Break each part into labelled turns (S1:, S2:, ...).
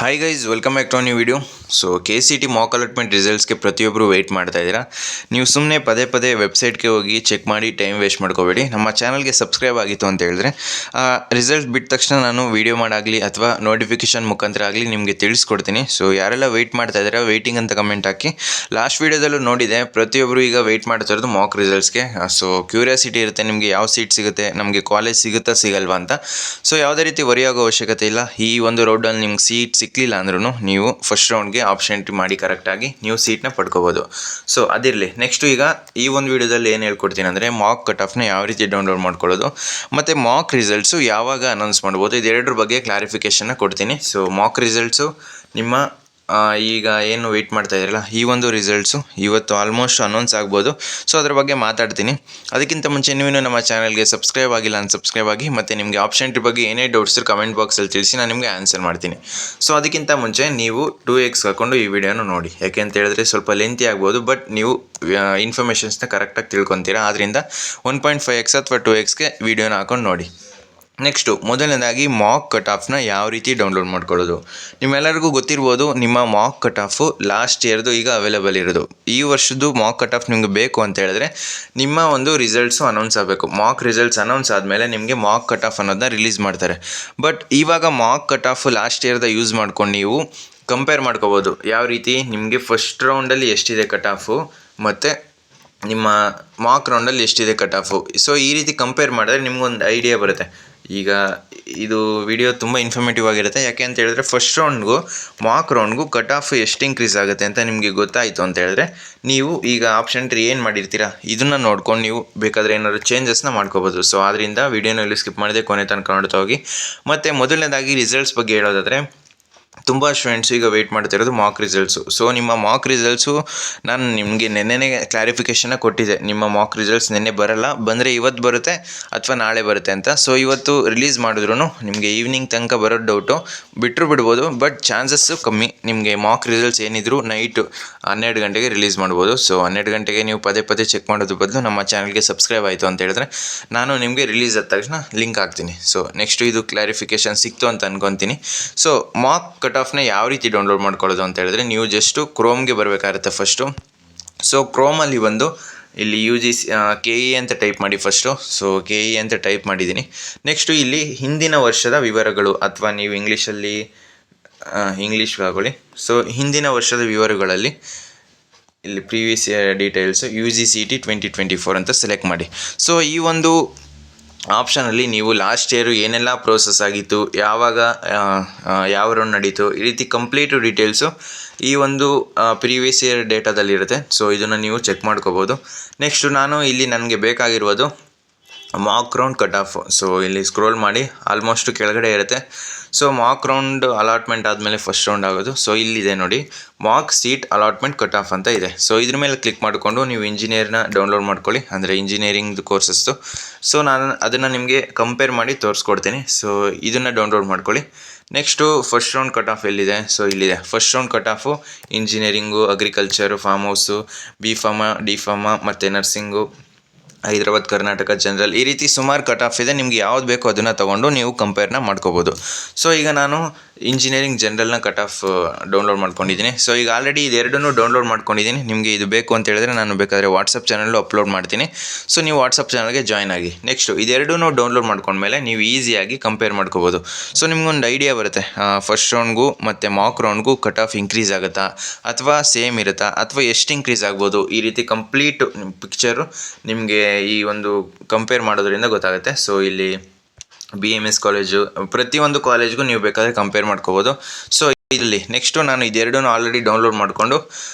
S1: Hi guys, welcome back to new video. So KCET mock allotment ರಿಸಲ್ಟ್ಸ್ಗೆ ಪ್ರತಿಯೊಬ್ಬರು wait ಮಾಡ್ತಾ ಇದ್ದೀರಾ. ನೀವು ಸುಮ್ಮನೆ ಪದೇ ಪದೇ ವೆಬ್ಸೈಟ್ಗೆ ಹೋಗಿ ಚೆಕ್ ಮಾಡಿ ಟೈಮ್ ವೇಸ್ಟ್ ಮಾಡ್ಕೋಬೇಡಿ. ನಮ್ಮ ಚಾನಲ್ಗೆ ಸಬ್ಸ್ಕ್ರೈಬ್ ಆಗಿತ್ತು ಅಂತ ಹೇಳಿದ್ರೆ ರಿಸಲ್ಟ್ ಬಿಟ್ಟ ತಕ್ಷಣ ನಾನು ವೀಡಿಯೋ ಮಾಡಾಗಲಿ ಅಥವಾ ನೋಟಿಫಿಕೇಶನ್ ಮುಖಾಂತರ ಆಗಲಿ ನಿಮಗೆ ತಿಳಿಸ್ಕೊಡ್ತೀನಿ. ಸೊ ಯಾರೆಲ್ಲ ವೆಯ್ಟ್ ಮಾಡ್ತಾ ಇದ್ದೀರಾ ವೆಯ್ಟಿಂಗ್ ಅಂತ ಕಮೆಂಟ್ ಹಾಕಿ. ಲಾಸ್ಟ್ ವೀಡಿಯೋದಲ್ಲೂ ನೋಡಿದೆ, ಪ್ರತಿಯೊಬ್ಬರು ಈಗ ವೆಯ್ಟ್ ಮಾಡ್ತಾ ಇರೋದು ಮಾಕ್ ರಿಸಲ್ಟ್ಸ್ಗೆ. ಸೊ ಕ್ಯೂರಿಯಾಸಿಟಿ ಇರುತ್ತೆ ನಿಮಗೆ, ಯಾವ ಸೀಟ್ ಸಿಗುತ್ತೆ, ನಮಗೆ ಕಾಲೇಜ್ ಸಿಗುತ್ತಾ ಸಿಗಲ್ವಾ ಅಂತ. ಸೊ ಯಾವುದೇ ರೀತಿ ವರಿ ಆಗೋ ಅವಶ್ಯಕತೆ ಇಲ್ಲ. ಈ ಒಂದು ರೌಂಡಲ್ಲಿ ನಿಮ್ಗೆ ಸೀಟ್ ಸಿಕ್ಕಲಿಲ್ಲ ಅಂದ್ರೂ ನೀವು ಫಸ್ಟ್ ರೌಂಡ್ಗೆ ಆಪ್ಷನ್ ಎಂಟ್ರಿ ಮಾಡಿ ಕರೆಕ್ಟಾಗಿ ನೀವು ಸೀಟ್ನ ಪಡ್ಕೋಬೋದು. ಸೊ ಅದಿರಲಿ. ನೆಕ್ಸ್ಟು ಈಗ ಈ ಒಂದು ವಿಡಿಯೋದಲ್ಲಿ ಏನು ಹೇಳ್ಕೊಡ್ತೀನಿ ಅಂದರೆ, ಮಾಕ್ ಕಟ್ ಆಫ್ನ ಯಾವ ರೀತಿ ಡೌನ್ಲೋಡ್ ಮಾಡ್ಕೊಳ್ಳೋದು ಮತ್ತು ಮಾಕ್ ರಿಸಲ್ಟ್ಸು ಯಾವಾಗ ಅನೌನ್ಸ್ ಮಾಡ್ಬೋದು, ಇದೆರಡರ ಬಗ್ಗೆ ಕ್ಲಾರಿಫಿಕೇಷನ್ನ ಕೊಡ್ತೀನಿ. ಸೊ ಮಾಕ್ ರಿಸಲ್ಟ್ಸು ನಿಮ್ಮ ಈಗ ಏನು ವೆಯ್ಟ್ ಮಾಡ್ತಾ ಇದ್ದೀರಲ್ಲ, ಈ ಒಂದು ರಿಸಲ್ಟ್ಸು ಇವತ್ತು ಆಲ್ಮೋಸ್ಟ್ ಅನೌನ್ಸ್ ಆಗ್ಬೋದು. ಸೊ ಅದ್ರ ಬಗ್ಗೆ ಮಾತಾಡ್ತೀನಿ. ಅದಕ್ಕಿಂತ ಮುಂಚೆ ನೀವು ನಮ್ಮ ಚಾನಲ್ಗೆ ಸಬ್ಸ್ಕ್ರೈಬ್ ಆಗಿಲ್ಲ ಅಂತ ಸಬ್ಸ್ಕ್ರೈಬ್ ಆಗಿ, ಮತ್ತು ನಿಮಗೆ ಆಪ್ಷನ್ ಎಂಟ್ರಿ ಬಗ್ಗೆ ಏನೇ ಡೌಟ್ಸ್ ಕಮೆಂಟ್ ಬಾಕ್ಸಲ್ಲಿ ತಿಳಿಸಿ, ನಾನು ನಿಮಗೆ ಆನ್ಸರ್ ಮಾಡ್ತೀನಿ. ಸೊ ಅದಕ್ಕಿಂತ ಮುಂಚೆ ನೀವು 2x ಹಾಕ್ಕೊಂಡು ಈ ವಿಡಿಯೋನ ನೋಡಿ. ಯಾಕೆ ಅಂತ ಹೇಳಿದ್ರೆ ಸ್ವಲ್ಪ ಲೆಂತಿ ಆಗ್ಬೋದು, ಬಟ್ ನೀವು ಇನ್ಫಾರ್ಮೇಷನ್ಸ್ನ ಕರೆಕ್ಟಾಗಿ ತಿಳ್ಕೊತೀರಾ. ಆದ್ದರಿಂದ 1.5x ಅಥವಾ 2xಗೆ ವಿಡಿಯೋನ ಹಾಕೊಂಡು ನೋಡಿ. ನೆಕ್ಸ್ಟು ಮೊದಲನೇದಾಗಿ ಮಾಕ್ ಕಟ್ ಆಫ್ನ ಯಾವ ರೀತಿ ಡೌನ್ಲೋಡ್ ಮಾಡ್ಕೊಳ್ಳೋದು. ನಿಮ್ಮೆಲ್ಲರಿಗೂ ಗೊತ್ತಿರ್ಬೋದು, ನಿಮ್ಮ ಮಾಕ್ ಕಟ್ ಆಫು ಲಾಸ್ಟ್ ಇಯರ್ದು ಈಗ ಅವೈಲೇಬಲ್ ಇರೋದು. ಈ ವರ್ಷದ್ದು ಮಾಕ್ ಕಟ್ ಆಫ್ ನಿಮಗೆ ಬೇಕು ಅಂತ ಹೇಳಿದ್ರೆ ನಿಮ್ಮ ಒಂದು ರಿಸಲ್ಟ್ಸು ಅನೌನ್ಸ್ ಆಗಬೇಕು. ಮಾಕ್ ರಿಸಲ್ಟ್ಸ್ ಅನೌನ್ಸ್ ಆದಮೇಲೆ ನಿಮಗೆ ಮಾಕ್ ಕಟ್ ಆಫ್ ಅನ್ನೋದನ್ನ ರಿಲೀಸ್ ಮಾಡ್ತಾರೆ. ಬಟ್ ಇವಾಗ ಮಾಕ್ ಕಟ್ ಆಫ್ ಲಾಸ್ಟ್ ಇಯರ್ದ ಯೂಸ್ ಮಾಡ್ಕೊಂಡು ನೀವು ಕಂಪೇರ್ ಮಾಡ್ಕೋಬೋದು. ಯಾವ ರೀತಿ ನಿಮಗೆ ಫಸ್ಟ್ ರೌಂಡಲ್ಲಿ ಎಷ್ಟಿದೆ ಕಟ್ ಆಫು ಮತ್ತು ನಿಮ್ಮ ಮಾಕ್ ರೌಂಡಲ್ಲಿ ಎಷ್ಟಿದೆ ಕಟ್ ಆಫು. ಸೊ ಈ ರೀತಿ ಕಂಪೇರ್ ಮಾಡಿದ್ರೆ ನಿಮ್ಗೊಂದು ಐಡಿಯಾ ಬರುತ್ತೆ. ಈಗ ಇದು ವಿಡಿಯೋ ತುಂಬ ಇನ್ಫಾರ್ಮೇಟಿವ್ ಆಗಿರುತ್ತೆ. ಯಾಕೆ ಅಂತ ಹೇಳಿದ್ರೆ ಫಸ್ಟ್ ರೌಂಡ್ಗೂ ಮಾಕ್ ರೌಂಡ್ಗೂ ಕಟ್ ಆಫ್ ಎಷ್ಟು ಇನ್ಕ್ರೀಸ್ ಆಗುತ್ತೆ ಅಂತ ನಿಮಗೆ ಗೊತ್ತಾಯಿತು ಅಂತ ಹೇಳಿದ್ರೆ ನೀವು ಈಗ ಆಪ್ಷನ್ ಎಂಟ್ರಿ ಏನು ಮಾಡಿರ್ತೀರಾ ಇದನ್ನು ನೋಡ್ಕೊಂಡು ನೀವು ಬೇಕಾದರೆ ಏನಾದರೂ ಚೇಂಜಸ್ನ ಮಾಡ್ಕೋಬೋದು. ಸೊ ಆದ್ದರಿಂದ ವಿಡಿಯೋನಲ್ಲಿ ಸ್ಕಿಪ್ ಮಾಡಿದೆ, ಕೊನೆ ತನಕ ನೋಡ್ತಾ ಹೋಗಿ. ಮತ್ತು ಮೊದಲನೇದಾಗಿ ರಿಸಲ್ಟ್ಸ್ ಬಗ್ಗೆ ಹೇಳೋದಾದರೆ, ತುಂಬ ಸ್ಟೂಡೆಂಟ್ಸು ಈಗ ವೆಯ್ಟ್ ಮಾಡ್ತಿರೋದು ಮಾಕ್ ರಿಸಲ್ಟ್ಸು. ಸೊ ನಿಮ್ಮ ಮಾಕ್ ರಿಸಲ್ಟ್ಸು ನಾನು ನಿಮಗೆ ನೆನ್ನೆನೇ ಕ್ಲಾರಿಫಿಕೇಷನ್ನ ಕೊಟ್ಟಿದ್ದೆ. ನಿಮ್ಮ ಮಾಕ್ ರಿಸಲ್ಟ್ಸ್ ನೆನ್ನೆ ಬರಲ್ಲ, ಬಂದರೆ ಇವತ್ತು ಬರುತ್ತೆ ಅಥವಾ ನಾಳೆ ಬರುತ್ತೆ ಅಂತ. ಸೊ ಇವತ್ತು ರಿಲೀಸ್ ಮಾಡಿದ್ರು ನಿಮಗೆ ಈವ್ನಿಂಗ್ ತನಕ ಬರೋದು ಡೌಟು, ಬಿಡ್ಬೋದು. ಬಟ್ ಚಾನ್ಸಸ್ಸು ಕಮ್ಮಿ. ನಿಮಗೆ ಮಾಕ್ ರಿಸಲ್ಟ್ಸ್ ಏನಿದ್ರು ನೈಟು 12 ಗಂಟೆಗೆ ರಿಲೀಸ್ ಮಾಡ್ಬೋದು. ಸೊ 12 ಗಂಟೆಗೆ ನೀವು ಪದೇ ಪದೇ ಚೆಕ್ ಮಾಡೋದು ಬದಲು ನಮ್ಮ ಚಾನಲ್ಗೆ ಸಬ್ಸ್ಕ್ರೈಬ್ ಆಯಿತು ಅಂತ ಹೇಳಿದ್ರೆ ನಾನು ನಿಮಗೆ ರಿಲೀಸ್ ಆದ ತಕ್ಷಣ ಲಿಂಕ್ ಹಾಕ್ತೀನಿ. ಸೊ ನೆಕ್ಸ್ಟು ಇದು ಕ್ಲಾರಿಫಿಕೇಷನ್ ಸಿಕ್ತು ಅಂತ ಅನ್ಕೊತೀನಿ. ಸೊ ಮಾಕ್ ಕಟ್ ಆಫ್ನ ಯಾವ ರೀತಿ ಡೌನ್ಲೋಡ್ ಮಾಡ್ಕೊಳ್ಳೋದು ಅಂತ ಹೇಳಿದ್ರೆ, ನೀವು ಜಸ್ಟು ಕ್ರೋಮ್ಗೆ ಬರಬೇಕಾಗುತ್ತೆ ಫಸ್ಟು. ಸೊ ಕ್ರೋಮಲ್ಲಿ ಬಂದು ಇಲ್ಲಿ UGC KE ಅಂತ ಟೈಪ್ ಮಾಡಿ ಫಸ್ಟು. ಸೊ KE ಅಂತ ಟೈಪ್ ಮಾಡಿದ್ದೀನಿ. ನೆಕ್ಸ್ಟು ಇಲ್ಲಿ ಹಿಂದಿನ ವರ್ಷದ ವಿವರಗಳು, ಅಥವಾ ನೀವು ಇಂಗ್ಲೀಷಲ್ಲಿ ಇಂಗ್ಲೀಷ್ಗೆ ಹಾಕೊಳ್ಳಿ. ಸೊ ಹಿಂದಿನ ವರ್ಷದ ವಿವರಗಳಲ್ಲಿ ಇಲ್ಲಿ ಪ್ರೀವಿಯಸ್ ಇಯರ್ ಡೀಟೇಲ್ಸು UGCET 2024 ಅಂತ ಸೆಲೆಕ್ಟ್ ಮಾಡಿ. ಸೊ ಈ ಒಂದು ಆಪ್ಷನಲ್ಲಿ ನೀವು ಲಾಸ್ಟ್ ಇಯರು ಏನೆಲ್ಲ ಪ್ರೋಸೆಸ್ ಆಗಿತ್ತು, ಯಾವಾಗ ಯಾವ ರೌಂಡ್ ನಡೀತು, ಈ ರೀತಿ ಕಂಪ್ಲೀಟು ಡೀಟೇಲ್ಸು ಈ ಒಂದು ಪ್ರೀವಿಯಸ್ ಇಯರ್ ಡೇಟಾದಲ್ಲಿರುತ್ತೆ. ಸೊ ಇದನ್ನು ನೀವು ಚೆಕ್ ಮಾಡ್ಕೋಬೋದು. ನೆಕ್ಸ್ಟು ನಾನು ಇಲ್ಲಿ ನನಗೆ ಬೇಕಾಗಿರೋದು mock round cut off. So ಇಲ್ಲಿ ಸ್ಕ್ರೋಲ್ ಮಾಡಿ, ಆಲ್ಮೋಸ್ಟ್ ಕೆಳಗಡೆ ಇರುತ್ತೆ. ಸೊ ಮಾಕ್ ರೌಂಡ್ ಅಲಾಟ್ಮೆಂಟ್ ಆದಮೇಲೆ ಫಸ್ಟ್ ರೌಂಡ್ ಆಗೋದು. ಸೊ ಇಲ್ಲಿದೆ ನೋಡಿ, mock seat allotment cut off ಅಂತ ಇದೆ. ಸೊ ಇದ್ರ ಮೇಲೆ ಕ್ಲಿಕ್ ಮಾಡಿಕೊಂಡು ನೀವು ಇಂಜಿನಿಯರ್ನ ಡೌನ್ಲೋಡ್ ಮಾಡ್ಕೊಳ್ಳಿ, ಅಂದರೆ ಇಂಜಿನಿಯರಿಂಗ್ದು ಕೋರ್ಸಸ್ಸು. ಸೊ ನಾನು ಅದನ್ನು ನಿಮಗೆ ಕಂಪೇರ್ ಮಾಡಿ ತೋರಿಸ್ಕೊಡ್ತೀನಿ. ಸೊ ಇದನ್ನು ಡೌನ್ಲೋಡ್ ಮಾಡ್ಕೊಳ್ಳಿ. Next first round cut of ಎಲ್ಲಿದೆ? ಸೊ ಇಲ್ಲಿದೆ. First round cut off engineering, agriculture, form house, B.Pharma, D.Pharma ಮತ್ತು ನರ್ಸಿಂಗು, ಹೈದರಾಬಾದ್, ಕರ್ನಾಟಕ, ಜನರಲ್, ಈ ರೀತಿ ಸುಮಾರು ಕಟ್ ಆಫ್ ಇದೆ. ನಿಮ್ಗೆ ಯಾವ್ದು ಬೇಕೋ ಅದನ್ನು ತೊಗೊಂಡು ನೀವು ಕಂಪೇರ್ನ ಮಾಡ್ಕೋಬೋದು. ಸೊ ಈಗ ನಾನು ಇಂಜಿನಿಯರಿಂಗ್ ಜನರಲ್ನ ಕಟ್ ಆಫ್ ಡೌನ್ಲೋಡ್ ಮಾಡ್ಕೊಂಡಿದ್ದೀನಿ. ಸೊ ಈಗ ಆಲ್ರೆಡಿ ಇದೆರಡನ್ನೂ ಡೌನ್ಲೋಡ್ ಮಾಡ್ಕೊಂಡಿದ್ದೀನಿ. ನಿಮಗೆ ಇದು ಬೇಕು ಅಂತ ಹೇಳಿದ್ರೆ ನಾನು ಬೇಕಾದರೆ ವಾಟ್ಸಪ್ ಚಾನಲ್ಲು ಅಪ್ಲೋಡ್ ಮಾಡ್ತೀನಿ. ಸೊ ನೀವು ವಾಟ್ಸಪ್ ಚಾನಲ್ಗೆ ಜಾಯ್ನ್ ಆಗಿ. ನೆಕ್ಸ್ಟು ಇದೆರಡನ್ನೂ ಡೌನ್ಲೋಡ್ ಮಾಡ್ಕೊಂಡ್ಮೇಲೆ ನೀವು ಈಸಿಯಾಗಿ ಕಂಪೇರ್ ಮಾಡ್ಕೋಬೋದು. ಸೊ ನಿಮ್ಗೊಂದು ಐಡಿಯಾ ಬರುತ್ತೆ, ಫಸ್ಟ್ ರೌಂಡ್ಗೂ ಮತ್ತು ಮಾಕ್ ರೌಂಡ್ಗೂ ಕಟ್ ಆಫ್ ಇನ್ಕ್ರೀಸ್ ಆಗುತ್ತಾ ಅಥವಾ ಸೇಮ್ ಇರುತ್ತಾ ಅಥವಾ ಎಷ್ಟು ಇನ್ಕ್ರೀಸ್ ಆಗ್ಬೋದು. ಈ ರೀತಿ ಕಂಪ್ಲೀಟು ಪಿಕ್ಚರು ನಿಮಗೆ ಈ ಒಂದು ಕಂಪೇರ್ ಮಾಡೋದ್ರಿಂದ ಗೊತ್ತಾಗುತ್ತೆ. ಸೊ ಇಲ್ಲಿ BMS ಕಾಲೇಜು, ಪ್ರತಿಯೊಂದು ಕಾಲೇಜ್ಗೂ ನೀವು ಬೇಕಾದರೆ ಕಂಪೇರ್ ಮಾಡ್ಕೋಬೋದು. ಸೊ ಇಲ್ಲಿ ನೆಕ್ಸ್ಟು ನಾನು ಇದೆರಡೂ ಆಲ್ರೆಡಿ ಡೌನ್ಲೋಡ್ ಮಾಡಿಕೊಂಡು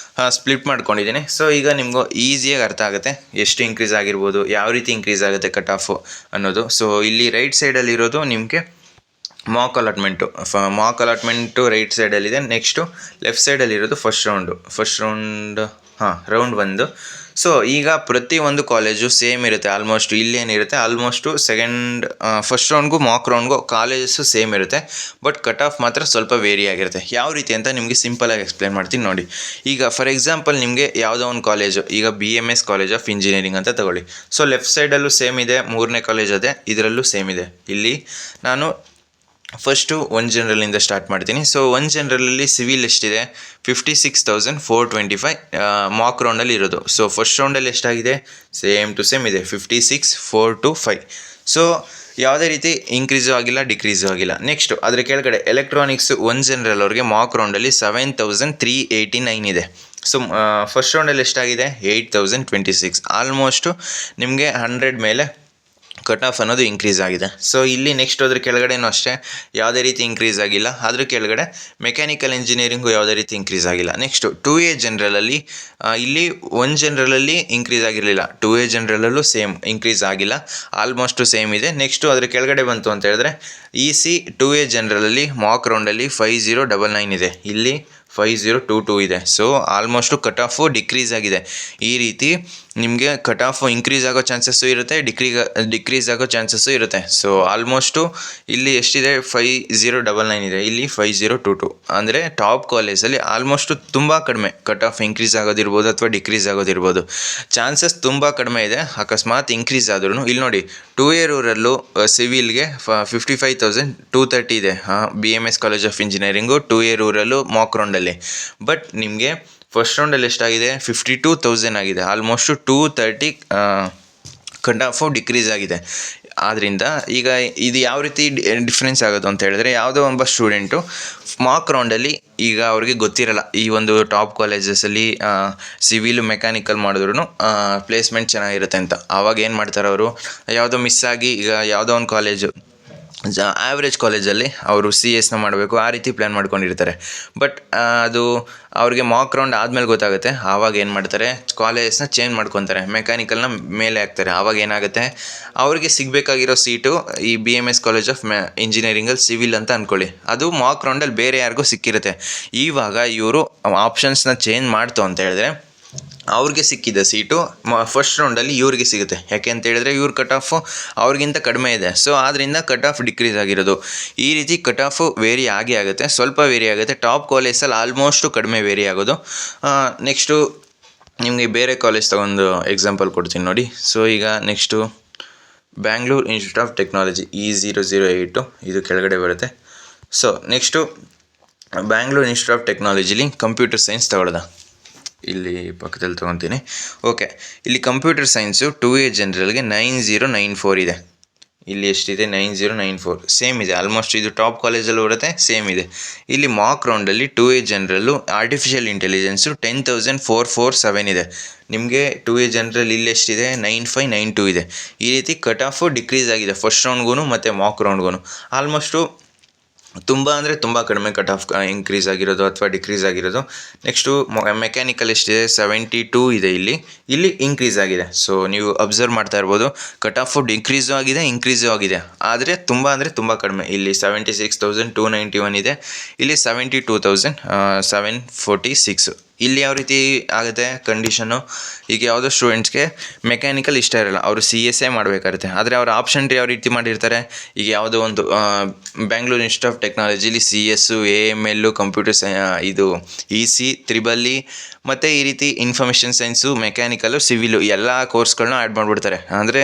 S1: ಸ್ಪ್ಲಿಟ್ ಮಾಡ್ಕೊಂಡಿದ್ದೀನಿ. ಸೊ ಈಗ ನಿಮಗೂ ಈಸಿಯಾಗಿ ಅರ್ಥ ಆಗುತ್ತೆ ಎಷ್ಟು ಇನ್ಕ್ರೀಸ್ ಆಗಿರ್ಬೋದು, ಯಾವ ರೀತಿ ಇನ್ಕ್ರೀಸ್ ಆಗುತ್ತೆ ಕಟ್ ಆಫು ಅನ್ನೋದು. ಸೊ ಇಲ್ಲಿ ರೈಟ್ ಸೈಡಲ್ಲಿರೋದು ನಿಮಗೆ ಮಾಕ್ ಅಲಾಟ್ಮೆಂಟು ರೈಟ್ ಸೈಡಲ್ಲಿದೆ. ನೆಕ್ಸ್ಟು ಲೆಫ್ಟ್ ಸೈಡಲ್ಲಿರೋದು ಫಸ್ಟ್ ರೌಂಡ್ ರೌಂಡ್ 1. ಸೊ ಈಗ ಪ್ರತಿಯೊಂದು ಕಾಲೇಜು ಸೇಮ್ ಇರುತ್ತೆ. ಆಲ್ಮೋಸ್ಟ್ ಇಲ್ಲೇನಿರುತ್ತೆ, ಆಲ್ಮೋಸ್ಟು ಫಸ್ಟ್ ರೌಂಡ್ಗೂ ಮಾಕ್ ರೌಂಡ್ಗೂ ಕಾಲೇಜಸ್ಸು ಸೇಮ್ ಇರುತ್ತೆ. ಬಟ್ ಕಟ್ ಆಫ್ ಮಾತ್ರ ಸ್ವಲ್ಪ ವೇರಿ ಆಗಿರುತ್ತೆ. ಯಾವ ರೀತಿ ಅಂತ ನಿಮಗೆ ಸಿಂಪಲಾಗಿ ಎಕ್ಸ್ಪ್ಲೇನ್ ಮಾಡ್ತೀನಿ ನೋಡಿ. ಈಗ ಫಾರ್ ಎಕ್ಸಾಂಪಲ್ ನಿಮಗೆ ಯಾವುದೋ ಒಂದು ಕಾಲೇಜು, ಈಗ BMS ಕಾಲೇಜ್ ಆಫ್ ಇಂಜಿನಿಯರಿಂಗ್ ಅಂತ ತಗೊಳ್ಳಿ. ಸೊ ಲೆಫ್ಟ್ ಸೈಡಲ್ಲೂ ಸೇಮ್ ಇದೆ, 3ನೇ ಕಾಲೇಜ್ ಅದೇ, ಇದರಲ್ಲೂ ಸೇಮ್ ಇದೆ. ಇಲ್ಲಿ ನಾನು ಫಸ್ಟು ಒನ್ ಜನರಲಿಂದ ಸ್ಟಾರ್ಟ್ ಮಾಡ್ತೀನಿ. ಸೊ ಒನ್ ಜನರಲಲ್ಲಿ ಸಿವಿಲ್ ಎಷ್ಟಿದೆ, 56,425 ಮಾಕ್ ರೌಂಡಲ್ಲಿ ಇರೋದು. ಸೊ ಫಸ್ಟ್ ರೌಂಡಲ್ಲಿ ಎಷ್ಟಾಗಿದೆ, ಸೇಮ್ ಟು ಸೇಮ್ ಇದೆ, 56,425. ಸೊ ಯಾವುದೇ ರೀತಿ ಇನ್ಕ್ರೀಸು ಆಗಿಲ್ಲ, ಡಿಕ್ರೀಸು ಆಗಿಲ್ಲ. ನೆಕ್ಸ್ಟು ಅದರ ಕೆಳಗಡೆ ಎಲೆಕ್ಟ್ರಾನಿಕ್ಸ್ ಒನ್ ಜನರಲ್ ಅವ್ರಿಗೆ ಮಾಕ್ ರೌಂಡಲ್ಲಿ 7,389 ಇದೆ. ಸೊ ಫಸ್ಟ್ ರೌಂಡಲ್ಲಿ ಎಷ್ಟಾಗಿದೆ, 8,026. ಆಲ್ಮೋಸ್ಟು ನಿಮಗೆ 100 ಮೇಲೆ ಕಟ್ ಆಫ್ ಅನ್ನೋದು ಇನ್ಕ್ರೀಸ್ ಆಗಿದೆ. ಸೊ ಇಲ್ಲಿ ನೆಕ್ಸ್ಟ್ ಅದ್ರ ಕೆಳಗಡೆನೂ ಅಷ್ಟೇ ಯಾವುದೇ ರೀತಿ ಇನ್ಕ್ರೀಸ್ ಆಗಿಲ್ಲ. ಅದ್ರ ಕೆಳಗಡೆ ಮೆಕ್ಯಾನಿಕಲ್ ಇಂಜಿನಿಯರಿಂಗು ಯಾವುದೇ ರೀತಿ ಇನ್ಕ್ರೀಸ್ ಆಗಿಲ್ಲ. ನೆಕ್ಸ್ಟು 2A ಜನರಲಲ್ಲಿ ಇಲ್ಲಿ ಒನ್ ಜನರಲಲ್ಲಿ ಇನ್ಕ್ರೀಸ್ ಆಗಿರಲಿಲ್ಲ, 2A ಜನರಲಲ್ಲೂ ಸೇಮ್ ಇನ್ಕ್ರೀಸ್ ಆಗಿಲ್ಲ, ಆಲ್ಮೋಸ್ಟು ಸೇಮ್ ಇದೆ. ನೆಕ್ಸ್ಟು ಅದ್ರ ಕೆಳಗಡೆ ಬಂತು ಅಂತ ಹೇಳಿದ್ರೆ EC 2A ಜನರಲಲ್ಲಿ ಮಾಕ್ ರೌಂಡಲ್ಲಿ 5099 ಇದೆ, ಇಲ್ಲಿ 5022 ಇದೆ. So almost cut off decrease ಆಗಿದೆ. ಈ ರೀತಿ ನಿಮಗೆ ಕಟ್ ಆಫ್ ಇನ್ಕ್ರೀಸ್ ಆಗೋ ಚಾನ್ಸಸ್ಸು ಇರುತ್ತೆ, ಡಿಕ್ರೀಸ್ ಆಗೋ ಚಾನ್ಸಸ್ಸು ಇರುತ್ತೆ. ಸೊ ಆಲ್ಮೋಸ್ಟು ಇಲ್ಲಿ ಎಷ್ಟಿದೆ, 5099 ಇದೆ, ಇಲ್ಲಿ 5022. ಅಂದರೆ ಟಾಪ್ ಕಾಲೇಜಲ್ಲಿ ಆಲ್ಮೋಸ್ಟು ತುಂಬ ಕಡಿಮೆ ಕಟ್ ಆಫ್ ಇನ್ಕ್ರೀಸ್ ಆಗೋದಿರ್ಬೋದು ಅಥವಾ ಡಿಕ್ರೀಸ್ ಆಗೋದಿರ್ಬೋದು, ಚಾನ್ಸಸ್ ತುಂಬ ಕಡಿಮೆ ಇದೆ. ಅಕಸ್ಮಾತ್ ಇನ್ಕ್ರೀಸ್ ಆದ್ರೂ ಇಲ್ಲಿ ನೋಡಿ, 2A ರೂರಲ್ಲು ಸಿವಿಲ್ಗೆ 55,230 ಇದೆ, BMS college of engineering 2A rural mock ರೌಂಡಲ್ಲಿ. ಬಟ್ ನಿಮಗೆ ಫಸ್ಟ್ ರೌಂಡಲ್ಲಿ ಎಷ್ಟಾಗಿದೆ, 52,000 ಆಗಿದೆ, ಆಲ್ಮೋಸ್ಟು 230 ಕಟ್ ಆಫು ಡಿಕ್ರೀಸ್ ಆಗಿದೆ. ಆದ್ದರಿಂದ ಈಗ ಇದು ಯಾವ ರೀತಿ ಡಿಫ್ರೆನ್ಸ್ ಆಗೋದು ಅಂತ ಹೇಳಿದ್ರೆ, ಯಾವುದೋ ಒಬ್ಬ ಸ್ಟೂಡೆಂಟು ಮಾಕ್ ರೌಂಡಲ್ಲಿ ಈಗ ಅವ್ರಿಗೆ ಗೊತ್ತಿರಲ್ಲ ಈ ಒಂದು ಟಾಪ್ ಕಾಲೇಜಸಲ್ಲಿ ಸಿವಿಲ್ ಮೆಕ್ಯಾನಿಕಲ್ ಮಾಡಿದ್ರು ಪ್ಲೇಸ್ಮೆಂಟ್ ಚೆನ್ನಾಗಿರುತ್ತೆ ಅಂತ. ಆವಾಗ ಏನು ಮಾಡ್ತಾರೆ ಅವರು, ಯಾವುದೋ ಮಿಸ್ ಆಗಿ ಈಗ ಯಾವುದೋ ಒಂದು ಕಾಲೇಜು ಆ್ಯಾವ್ರೇಜ್ ಕಾಲೇಜಲ್ಲಿ ಅವರು CS ಮಾಡಬೇಕು ಆ ರೀತಿ ಪ್ಲ್ಯಾನ್ ಮಾಡ್ಕೊಂಡಿರ್ತಾರೆ. ಬಟ್ ಅದು ಅವ್ರಿಗೆ ಮಾಕ್ ರೌಂಡ್ ಆದಮೇಲೆ ಗೊತ್ತಾಗುತ್ತೆ. ಆವಾಗ ಏನು ಮಾಡ್ತಾರೆ, ಕಾಲೇಜಸ್ನ ಚೇಂಜ್ ಮಾಡ್ಕೊತಾರೆ, ಮೆಕ್ಯಾನಿಕಲ್ನ ಮೇಲೆ ಹಾಕ್ತಾರೆ. ಆವಾಗ ಏನಾಗುತ್ತೆ, ಅವ್ರಿಗೆ ಸಿಗಬೇಕಾಗಿರೋ ಸೀಟು ಈ BMS ಕಾಲೇಜ್ ಆಫ್ ಇಂಜಿನಿಯರಿಂಗಲ್ಲಿ ಸಿವಿಲ್ ಅಂತ ಅಂದ್ಕೊಳ್ಳಿ, ಅದು ಮಾಕ್ ರೌಂಡಲ್ಲಿ ಬೇರೆ ಯಾರಿಗೂ ಸಿಕ್ಕಿರುತ್ತೆ. ಇವಾಗ ಇವರು ಆಪ್ಷನ್ಸ್ನ ಚೇಂಜ್ ಮಾಡ್ತು ಅಂತ ಹೇಳಿದ್ರೆ ಅವ್ರಿಗೆ ಸಿಕ್ಕಿದ ಸೀಟು ಫಸ್ಟ್ ರೌಂಡಲ್ಲಿ ಇವ್ರಿಗೆ ಸಿಗುತ್ತೆ. ಯಾಕೆ ಅಂತ ಹೇಳಿದ್ರೆ ಇವ್ರ ಕಟ್ ಆಫು ಅವ್ರಿಗಿಂತ ಕಡಿಮೆ ಇದೆ. ಸೊ ಆದ್ದರಿಂದ ಕಟ್ ಆಫ್ ಡಿಕ್ರೀಸ್ ಆಗಿರೋದು. ಈ ರೀತಿ ಕಟ್ ಆಫು ವೇರಿ ಆಗುತ್ತೆ, ಸ್ವಲ್ಪ ವೇರಿ ಆಗುತ್ತೆ. ಟಾಪ್ ಕಾಲೇಜಲ್ಲಿ ಆಲ್ಮೋಸ್ಟು ಕಡಿಮೆ ವೇರಿ ಆಗೋದು. ನೆಕ್ಸ್ಟು ನಿಮಗೆ ಬೇರೆ ಕಾಲೇಜ್ ತಗೊಂಡು ಎಕ್ಸಾಂಪಲ್ ಕೊಡ್ತೀನಿ ನೋಡಿ. ಸೊ ಈಗ next Bangalore institute of technology E008 ಇದು ಕೆಳಗಡೆ ಬರುತ್ತೆ. So next Bangalore institute of ಟೆಕ್ನಾಲಜಿಲಿ ಕಂಪ್ಯೂಟರ್ ಸೈನ್ಸ್ ತಗೊಳ್ಳೋದ, ಇಲ್ಲಿ ಪಕ್ಕದಲ್ಲಿ ತೊಗೊತೀನಿ. ಓಕೆ, ಇಲ್ಲಿ ಕಂಪ್ಯೂಟರ್ ಸೈನ್ಸು 2A ಜನರಲ್ಗೆ 9094 ಇದೆ. ಇಲ್ಲಿ ಎಷ್ಟಿದೆ, 9094 ಸೇಮ್ ಇದೆ, ಆಲ್ಮೋಸ್ಟ್ ಇದು ಟಾಪ್ ಕಾಲೇಜಲ್ಲಿ ಬರುತ್ತೆ, ಸೇಮ್ ಇದೆ. ಇಲ್ಲಿ ಮಾಕ್ ರೌಂಡಲ್ಲಿ 2A ಜನರಲ್ಲು ಆರ್ಟಿಫಿಷಿಯಲ್ ಇಂಟೆಲಿಜೆನ್ಸು 10,447 ಇದೆ. ನಿಮಗೆ 2A ಜನರಲ್ ಇಲ್ಲಿ ಎಷ್ಟಿದೆ, 9592 ಇದೆ. ಈ ರೀತಿ ಕಟ್ ಆಫು ಡಿಕ್ರೀಸ್ ಆಗಿದೆ ಫಸ್ಟ್ ರೌಂಡ್ಗೂ ಮತ್ತು ಮಾಕ್ ರೌಂಡ್ಗೂ. ಆಲ್ಮೋಸ್ಟು ತುಂಬ ಅಂದರೆ ತುಂಬ ಕಡಿಮೆ ಕಟ್ ಆಫ್ ಇನ್ಕ್ರೀಸ್ ಆಗಿರೋದು ಅಥವಾ ಡಿಕ್ರೀಸ್ ಆಗಿರೋದು. ನೆಕ್ಸ್ಟು ಮೆಕ್ಯಾನಿಕಲ್ ಎಷ್ಟಿದೆ, 72 ಇದೆ, ಇಲ್ಲಿ ಇನ್ಕ್ರೀಸ್ ಆಗಿದೆ. ಸೊ ನೀವು ಅಬ್ಸರ್ವ್ ಮಾಡ್ತಾ ಇರ್ಬೋದು, ಕಟ್ ಆಫು ಡಿಕ್ರೀಸು ಆಗಿದೆ, ಇನ್ಕ್ರೀಸು ಆಗಿದೆ, ಆದರೆ ತುಂಬ ಕಡಿಮೆ. ಇಲ್ಲಿ 76,291 ಇದೆ, ಇಲ್ಲಿ 72,746. ಇಲ್ಲಿ ಯಾವ ರೀತಿ ಆಗುತ್ತೆ ಕಂಡೀಷನ್ನು, ಈಗ ಯಾವುದೋ ಸ್ಟೂಡೆಂಟ್ಸ್ಗೆ ಮೆಕ್ಯಾನಿಕಲ್ ಇಷ್ಟ ಇರೋಲ್ಲ, ಅವರು CSA ಮಾಡಬೇಕಾಗುತ್ತೆ. ಆದರೆ ಅವ್ರ ಆಪ್ಷನ್ ಯಾವ ರೀತಿ ಮಾಡಿರ್ತಾರೆ, ಈಗ ಯಾವುದೋ ಒಂದು ಬ್ಯಾಂಗ್ಳೂರ್ ಇನ್ಸ್ಟಿಟ್ಯೂಟ್ ಆಫ್ ಟೆಕ್ನಾಲಜಿಲಿ CS, AML, ಕಂಪ್ಯೂಟರ್ ಇದು EC, EEE ಮತ್ತು ಈ ರೀತಿ ಇನ್ಫಾರ್ಮೇಷನ್ ಸೈನ್ಸು, ಮೆಕ್ಯಾನಿಕಲ್ಲು, ಸಿವಿಲು ಎಲ್ಲ ಕೋರ್ಸ್ಗಳನ್ನ ಆ್ಯಡ್ ಮಾಡಿಬಿಡ್ತಾರೆ. ಅಂದರೆ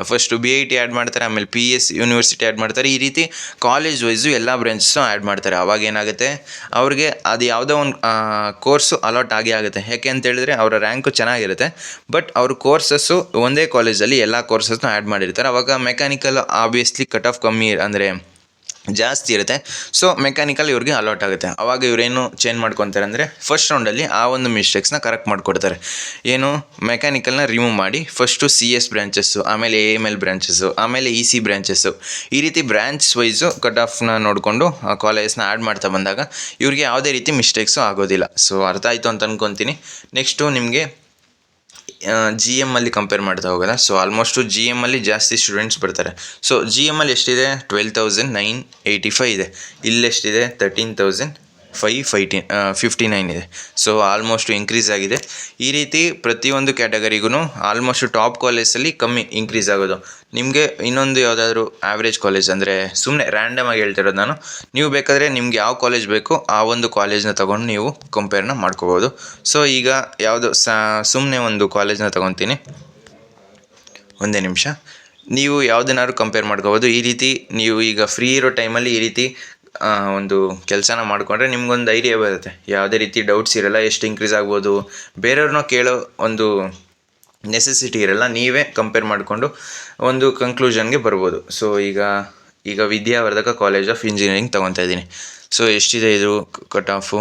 S1: ಫಸ್ಟು BIT ಆ್ಯಡ್ ಮಾಡ್ತಾರೆ, ಆಮೇಲೆ PS ಯೂನಿವರ್ಸಿಟಿ ಆ್ಯಡ್ ಮಾಡ್ತಾರೆ. ಈ ರೀತಿ ಕಾಲೇಜ್ ವೈಸು ಎಲ್ಲ ಬ್ರಾಂಚಸ್ಸು ಆ್ಯಡ್ ಮಾಡ್ತಾರೆ. ಆವಾಗ ಏನಾಗುತ್ತೆ, ಅವ್ರಿಗೆ ಅದು ಯಾವುದೋ ಒಂದು ಕೋರ್ಸು ಅಲಾಟ್ ಆಗುತ್ತೆ. ಯಾಕೆ ಅಂತ ಹೇಳಿದ್ರೆ ಅವರ ರ್ಯಾಂಕು ಚೆನ್ನಾಗಿರುತ್ತೆ, ಬಟ್ ಅವ್ರ ಕೋರ್ಸಸ್ಸು ಒಂದೇ ಕಾಲೇಜಲ್ಲಿ ಎಲ್ಲ ಕೋರ್ಸಸ್ನ ಆ್ಯಡ್ ಮಾಡಿರ್ತಾರೆ. ಆವಾಗ ಮೆಕ್ಯಾನಿಕಲ್ ಆಬ್ವಿಯಸ್ಲಿ ಕಟ್ ಆಫ್ ಕಮ್ಮಿ ಅಂದರೆ ಜಾಸ್ತಿ ಇರುತ್ತೆ. ಸೊ ಮೆಕ್ಯಾನಿಕಲ್ ಇವ್ರಿಗೆ ಅಲಾಟ್ ಆಗುತ್ತೆ. ಆವಾಗ ಇವರೇನು ಚೇಂಜ್ ಮಾಡ್ಕೊತಾರೆ ಅಂದರೆ ಫಸ್ಟ್ ರೌಂಡಲ್ಲಿ ಆ ಒಂದು ಮಿಸ್ಟೇಕ್ಸ್ನ ಕರೆಕ್ಟ್ ಮಾಡಿಕೊಡ್ತಾರೆ. ಏನು, ಮೆಕ್ಯಾನಿಕಲ್ನ ರಿಮೂವ್ ಮಾಡಿ ಫಸ್ಟು CS ಬ್ರ್ಯಾಂಚಸ್ಸು, ಆಮೇಲೆ AML ಬ್ರ್ಯಾಂಚಸ್ಸು, ಆಮೇಲೆ EC ಬ್ರ್ಯಾಂಚಸ್ಸು, ಈ ರೀತಿ ಬ್ರ್ಯಾಂಚ್ ವೈಸು ಕಟ್ ಆಫ್ನ ನೋಡಿಕೊಂಡು ಕಾಲೇಜಸ್ನ ಆ್ಯಡ್ ಮಾಡ್ತಾ ಬಂದಾಗ ಇವ್ರಿಗೆ ಯಾವುದೇ ರೀತಿ ಮಿಸ್ಟೇಕ್ಸು ಆಗೋದಿಲ್ಲ. ಸೊ ಅರ್ಥ ಆಯಿತು ಅಂತ ಅಂದ್ಕೊತೀನಿ. ನೆಕ್ಸ್ಟು ನಿಮಗೆ GM ಅಲ್ಲಿ ಕಂಪೇರ್ ಮಾಡ್ತಾ ಹೋಗೋದ. ಸೊ ಆಲ್ಮೋಸ್ಟು GM ಅಲ್ಲಿ ಜಾಸ್ತಿ ಸ್ಟೂಡೆಂಟ್ಸ್ ಬರ್ತಾರೆ. ಸೊ GM ಅಲ್ಲಿ ಎಷ್ಟಿದೆ, 12,985 ಇದೆ. ಇಲ್ಲೆಷ್ಟಿದೆ, 13,559 ಇದೆ. ಸೊ ಆಲ್ಮೋಸ್ಟು ಇನ್ಕ್ರೀಸ್ ಆಗಿದೆ. ಈ ರೀತಿ ಪ್ರತಿಯೊಂದು ಕ್ಯಾಟಗರಿಗೂ ಆಲ್ಮೋಸ್ಟ್ ಟಾಪ್ ಕಾಲೇಜಲ್ಲಿ ಕಮ್ಮಿ ಇನ್ಕ್ರೀಸ್ ಆಗೋದು. ನಿಮಗೆ ಇನ್ನೊಂದು ಯಾವುದಾದ್ರೂ ಆ್ಯಾವ್ರೇಜ್ ಕಾಲೇಜ್ ಅಂದರೆ ಸುಮ್ಮನೆ ರ್ಯಾಂಡಮ್ ಆಗಿ ಹೇಳ್ತಿರೋದು ನಾನು, ನೀವು ಬೇಕಾದರೆ ನಿಮ್ಗೆ ಯಾವ ಕಾಲೇಜ್ ಬೇಕೋ ಆ ಒಂದು ಕಾಲೇಜ್ನ ತೊಗೊಂಡು ನೀವು ಕಂಪೇರ್ನ ಮಾಡ್ಕೋಬೋದು. ಸೊ ಈಗ ಯಾವುದು ಸುಮ್ಮನೆ ಒಂದು ಕಾಲೇಜ್ನ ತೊಗೊತೀನಿ, ಒಂದೇ ನಿಮಿಷ. ನೀವು ಯಾವುದನ್ನಾದ್ರು ಕಂಪೇರ್ ಮಾಡ್ಕೋಬೋದು. ಈ ರೀತಿ ನೀವು ಈಗ ಫ್ರೀ ಇರೋ ಟೈಮಲ್ಲಿ ಈ ರೀತಿ ಒಂದು ಕೆಲಸನ ಮಾಡಿಕೊಂಡ್ರೆ ನಿಮ್ಗೊಂದು ಐಡಿಯಾ ಬರುತ್ತೆ. ಯಾವುದೇ ರೀತಿ ಡೌಟ್ಸ್ ಇರೋಲ್ಲ, ಎಷ್ಟು ಇಂಕ್ರೀಸ್ ಆಗ್ಬೋದು, ಬೇರೆಯವ್ರನ್ನ ಕೇಳೋ ಒಂದು ನೆಸೆಸಿಟಿ ಇರೋಲ್ಲ. ನೀವೇ ಕಂಪೇರ್ ಮಾಡಿಕೊಂಡು ಒಂದು ಕನ್ಕ್ಲೂಷನ್ಗೆ ಬರ್ಬೋದು. ಸೊ ಈಗ ವಿದ್ಯಾವರ್ಧಕ ಕಾಲೇಜ್ ಆಫ್ ಇಂಜಿನಿಯರಿಂಗ್ ತೊಗೊತಾ ಇದ್ದೀನಿ. ಸೊ ಎಷ್ಟಿದೆ ಇದು ಕಟ್ ಆಫು?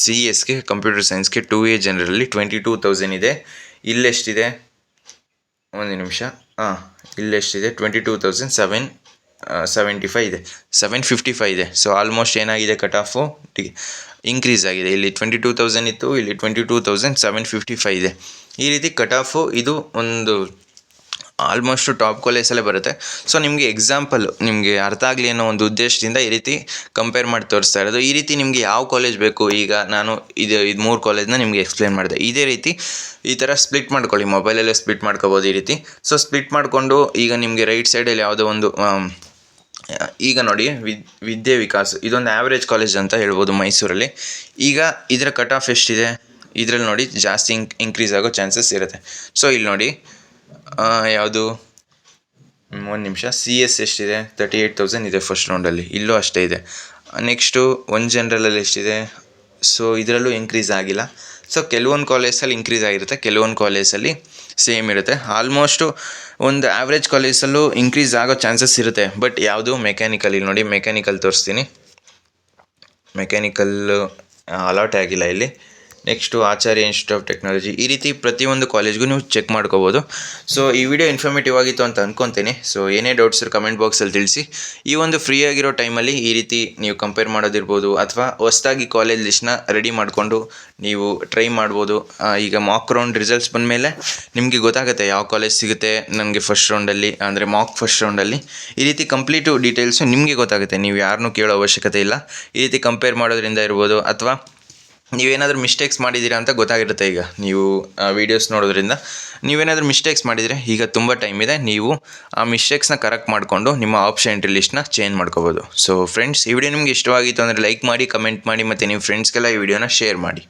S1: CS ಕಂಪ್ಯೂಟರ್ ಸೈನ್ಸ್ಗೆ 2A ಜನರಲ್ಲಿ 22,000 ಇದೆ. ಇಲ್ಲೆಷ್ಟಿದೆ? ಒಂದು ನಿಮಿಷ. ಇಲ್ಲೆಷ್ಟಿದೆ? 22,775 ಇದೆ, 755 ಇದೆ. ಸೊ ಆಲ್ಮೋಸ್ಟ್ ಏನಾಗಿದೆ, ಕಟ್ ಆಫು ಇನ್ಕ್ರೀಸ್ ಆಗಿದೆ. ಇಲ್ಲಿ 22,000 ಇತ್ತು, ಇಲ್ಲಿ 22,755 ಇದೆ. ಈ ರೀತಿ ಕಟ್ ಆಫು ಇದು ಒಂದು ಆಲ್ಮೋಸ್ಟು ಟಾಪ್ ಕಾಲೇಜಲ್ಲೇ ಬರುತ್ತೆ. ಸೊ ನಿಮಗೆ ಎಕ್ಸಾಂಪಲ್ ನಿಮಗೆ ಅರ್ಥ ಆಗಲಿ ಅನ್ನೋ ಒಂದು ಉದ್ದೇಶದಿಂದ ಈ ರೀತಿ ಕಂಪೇರ್ ಮಾಡಿ ತೋರಿಸ್ತಾ ಇರೋದು. ಈ ರೀತಿ ನಿಮಗೆ ಯಾವ ಕಾಲೇಜ್ ಬೇಕು, ಈಗ ನಾನು ಇದು 3 ಕಾಲೇಜ್ನ ನಿಮಗೆ ಎಕ್ಸ್ಪ್ಲೇನ್ ಮಾಡಿದೆ. ಇದೇ ರೀತಿ ಈ ಥರ ಸ್ಪ್ಲಿಟ್ ಮಾಡ್ಕೊಳ್ಳಿ, ಮೊಬೈಲಲ್ಲೇ ಸ್ಪ್ಲಿಟ್ ಮಾಡ್ಕೋಬೋದು ಈ ರೀತಿ. ಸೊ ಸ್ಪ್ಲಿಟ್ ಮಾಡಿಕೊಂಡು ಈಗ ನಿಮಗೆ ರೈಟ್ ಸೈಡಲ್ಲಿ ಯಾವುದೋ ಒಂದು ಈಗ ನೋಡಿ ವಿದ್ಯೆ ವಿಕಾಸ್, ಇದೊಂದು ಆ್ಯಾವ್ರೇಜ್ ಕಾಲೇಜ್ ಅಂತ ಹೇಳ್ಬೋದು ಮೈಸೂರಲ್ಲಿ. ಈಗ ಇದರ ಕಟ್ ಆಫ್ ಎಷ್ಟಿದೆ? ಇದರಲ್ಲಿ ನೋಡಿ ಜಾಸ್ತಿ ಇನ್ಕ್ರೀಸ್ ಆಗೋ ಚಾನ್ಸಸ್ ಇರುತ್ತೆ. ಸೊ ಇಲ್ಲಿ ನೋಡಿ ಯಾವುದು, ಒಂದು ನಿಮಿಷ, CS ಎಷ್ಟಿದೆ? 38,000 ಇದೆ ಫಸ್ಟ್ ರೌಂಡಲ್ಲಿ, ಇಲ್ಲೂ ಅಷ್ಟೇ ಇದೆ. ನೆಕ್ಸ್ಟು ಜನರಲಲ್ಲಿ ಎಷ್ಟಿದೆ? ಸೊ ಇದರಲ್ಲೂ ಇನ್ಕ್ರೀಸ್ ಆಗಿಲ್ಲ. ಸೊ ಕೆಲವೊಂದು ಕಾಲೇಜಲ್ಲಿ ಇನ್ಕ್ರೀಸ್ ಆಗಿರುತ್ತೆ, ಕೆಲವೊಂದು ಕಾಲೇಜಲ್ಲಿ ಸೇಮ್ ಇರುತ್ತೆ. ಆಲ್ಮೋಸ್ಟು ಒಂದು ಆ್ಯಾವ್ರೇಜ್ ಕಾಲೇಜಲ್ಲೂ ಇನ್ಕ್ರೀಸ್ ಆಗೋ ಚಾನ್ಸಸ್ ಇರುತ್ತೆ. ಬಟ್ ಯಾವುದು ಮೆಕ್ಯಾನಿಕಲ್, ಇಲ್ಲಿ ನೋಡಿ ಮೆಕ್ಯಾನಿಕಲ್ ತೋರಿಸ್ತೀನಿ. ಮೆಕ್ಯಾನಿಕಲ್ಲು ಅಲಾಟ್ ಆಗಿಲ್ಲ ಇಲ್ಲಿ. Next Acharya institute of technology. ಈ ರೀತಿ ಪ್ರತಿಯೊಂದು ಕಾಲೇಜ್ಗೂ ನೀವು ಚೆಕ್ ಮಾಡ್ಕೋಬೋದು. ಸೊ ಈ ವಿಡಿಯೋ ಇನ್ಫಾರ್ಮೇಟಿವ್ ಆಗಿತ್ತು ಅಂತ ಅಂದ್ಕೊತೀನಿ. ಸೊ ಏನೇ ಡೌಟ್ಸ್ ಕಮೆಂಟ್ ಬಾಕ್ಸಲ್ಲಿ ತಿಳಿಸಿ. ಈ ಒಂದು ಫ್ರೀ ಆಗಿರೋ ಟೈಮಲ್ಲಿ ಈ ರೀತಿ ನೀವು ಕಂಪೇರ್ ಮಾಡೋದಿರ್ಬೋದು, ಅಥವಾ ಹೊಸ್ದಾಗಿ ಕಾಲೇಜ್ ಲಿಸ್ಟ್ನ ರೆಡಿ ಮಾಡಿಕೊಂಡು ನೀವು ಟ್ರೈ ಮಾಡ್ಬೋದು. ಈಗ ಮಾಕ್ ರೌಂಡ್ ರಿಸಲ್ಟ್ಸ್ ಬಂದಮೇಲೆ ನಿಮಗೆ ಗೊತ್ತಾಗುತ್ತೆ ಯಾವ ಕಾಲೇಜ್ ಸಿಗುತ್ತೆ ನನಗೆ ಫಸ್ಟ್ ರೌಂಡಲ್ಲಿ, ಅಂದರೆ ಮಾಕ್ ಫಸ್ಟ್ ರೌಂಡಲ್ಲಿ. ಈ ರೀತಿ ಕಂಪ್ಲೀಟು ಡೀಟೇಲ್ಸು ನಿಮಗೆ ಗೊತ್ತಾಗುತ್ತೆ, ನೀವು ಯಾರನ್ನೂ ಕೇಳೋ ಅವಶ್ಯಕತೆ ಇಲ್ಲ. ಈ ರೀತಿ ಕಂಪೇರ್ ಮಾಡೋದ್ರಿಂದ ಇರ್ಬೋದು, ಅಥವಾ ನೀವೇನಾದರೂ ಮಿಸ್ಟೇಕ್ಸ್ ಮಾಡಿದ್ದೀರಾ ಅಂತ ಗೊತ್ತಾಗಿರುತ್ತೆ. ಈಗ ನೀವು ವೀಡಿಯೋಸ್ ನೋಡೋದ್ರಿಂದ ನೀವೇನಾದರೂ ಮಿಸ್ಟೇಕ್ಸ್ ಮಾಡಿದರೆ ಈಗ ತುಂಬ ಟೈಮ್ ಇದೆ, ನೀವು ಆ ಮಿಸ್ಟೇಕ್ಸ್ನ ಕರೆಕ್ಟ್ ಮಾಡಿಕೊಂಡು ನಿಮ್ಮ ಆಪ್ಷನ್ ಎಂಟ್ರಿ ಲಿಸ್ಟ್ನ ಚೇಂಜ್ ಮಾಡ್ಕೋಬೋದು. ಸೊ ಫ್ರೆಂಡ್ಸ್, ಈ ವಿಡಿಯೋ ನಿಮಗೆ ಇಷ್ಟವಾಗಿತ್ತು ಅಂದರೆ ಲೈಕ್ ಮಾಡಿ, ಕಮೆಂಟ್ ಮಾಡಿ, ಮತ್ತು ನಿಮ್ಮ ಫ್ರೆಂಡ್ಸ್ಗೆಲ್ಲ ಈ ವಿಡಿಯೋನ ಶೇರ್ ಮಾಡಿ.